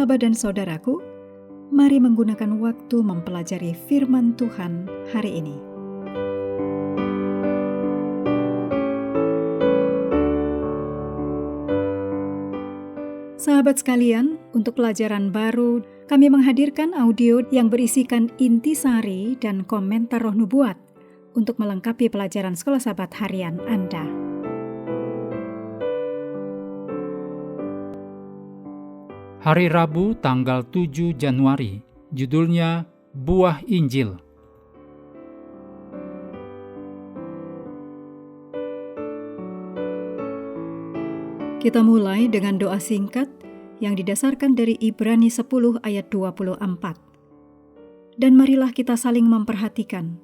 Sahabat dan saudaraku, mari menggunakan waktu mempelajari firman Tuhan hari ini. Sahabat sekalian, untuk pelajaran baru, kami menghadirkan audio yang berisikan intisari dan komentar Roh Nubuat untuk melengkapi pelajaran Sekolah Sahabat Harian Anda. Hari Rabu tanggal 7 Januari, judulnya Buah Injil. Kita mulai dengan doa singkat yang didasarkan dari Ibrani 10 ayat 24. Dan marilah kita saling memperhatikan,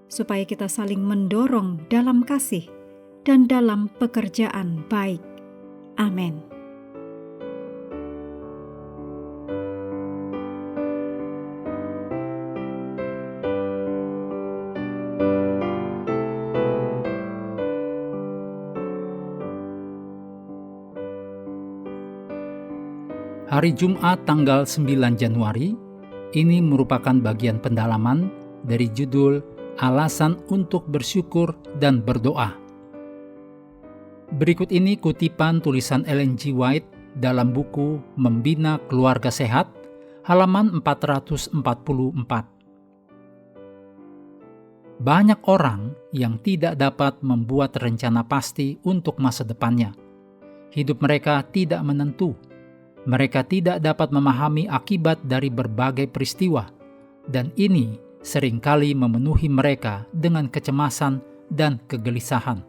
supaya kita saling mendorong dalam kasih dan dalam pekerjaan baik. Amin. Hari Jumat tanggal 9 Januari, ini merupakan bagian pendalaman dari judul Alasan untuk Bersyukur dan Berdoa. Berikut ini kutipan tulisan Ellen G. White dalam buku Membina Keluarga Sehat, halaman 444. Banyak orang yang tidak dapat membuat rencana pasti untuk masa depannya. Hidup mereka tidak menentu. Mereka tidak dapat memahami akibat dari berbagai peristiwa, dan ini seringkali memenuhi mereka dengan kecemasan dan kegelisahan.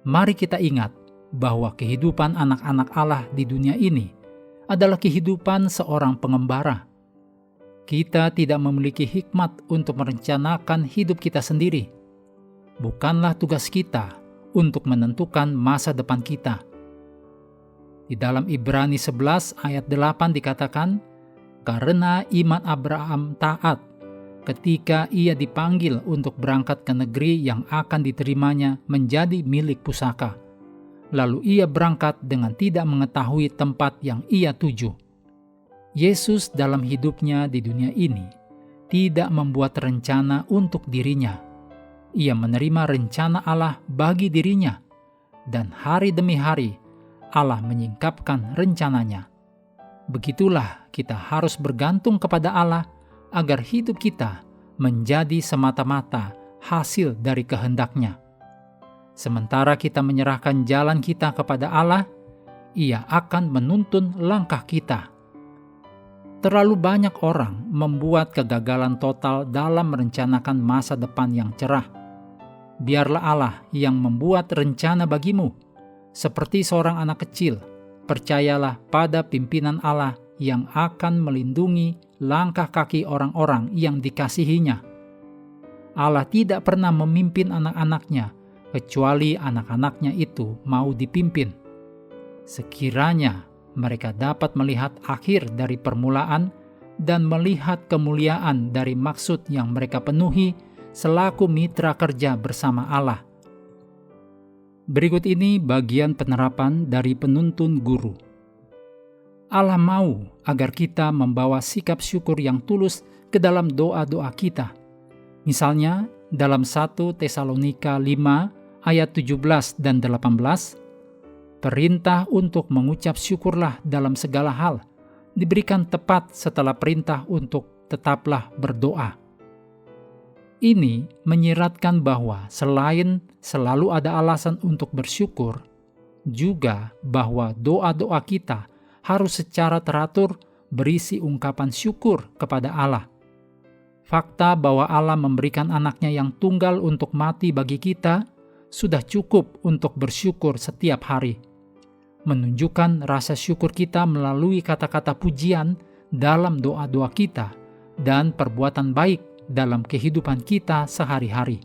Mari kita ingat bahwa kehidupan anak-anak Allah di dunia ini adalah kehidupan seorang pengembara. Kita tidak memiliki hikmat untuk merencanakan hidup kita sendiri. Bukanlah tugas kita untuk menentukan masa depan kita. Di dalam Ibrani 11 ayat 8 dikatakan, karena iman Abraham taat ketika ia dipanggil untuk berangkat ke negeri yang akan diterimanya menjadi milik pusaka. Lalu ia berangkat dengan tidak mengetahui tempat yang ia tuju. Yesus dalam hidupnya di dunia ini tidak membuat rencana untuk dirinya. Ia menerima rencana Allah bagi dirinya, dan hari demi hari Allah menyingkapkan rencananya. Begitulah kita harus bergantung kepada Allah agar hidup kita menjadi semata-mata hasil dari kehendak-Nya. Sementara kita menyerahkan jalan kita kepada Allah, Ia akan menuntun langkah kita. Terlalu banyak orang membuat kegagalan total dalam merencanakan masa depan yang cerah. Biarlah Allah yang membuat rencana bagimu. Seperti seorang anak kecil, percayalah pada pimpinan Allah yang akan melindungi langkah kaki orang-orang yang dikasihinya. Allah tidak pernah memimpin anak-anaknya, kecuali anak-anaknya itu mau dipimpin. Sekiranya mereka dapat melihat akhir dari permulaan dan melihat kemuliaan dari maksud yang mereka penuhi selaku mitra kerja bersama Allah. Berikut ini bagian penerapan dari penuntun guru. Allah mau agar kita membawa sikap syukur yang tulus ke dalam doa-doa kita. Misalnya dalam 1 Tesalonika 5 ayat 17 dan 18, perintah untuk mengucap syukurlah dalam segala hal diberikan tepat setelah perintah untuk tetaplah berdoa. Ini menyiratkan bahwa selain selalu ada alasan untuk bersyukur, juga bahwa doa-doa kita harus secara teratur berisi ungkapan syukur kepada Allah. Fakta bahwa Allah memberikan anaknya yang tunggal untuk mati bagi kita sudah cukup untuk bersyukur setiap hari. Menunjukkan rasa syukur kita melalui kata-kata pujian dalam doa-doa kita dan perbuatan baik dalam kehidupan kita sehari-hari.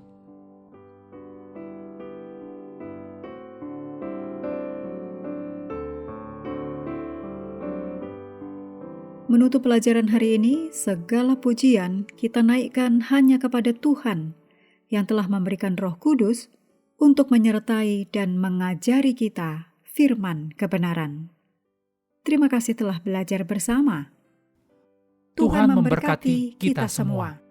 Menutup pelajaran hari ini, segala pujian kita naikkan hanya kepada Tuhan yang telah memberikan Roh Kudus untuk menyertai dan mengajari kita firman kebenaran. Terima kasih telah belajar bersama. Tuhan memberkati kita semua.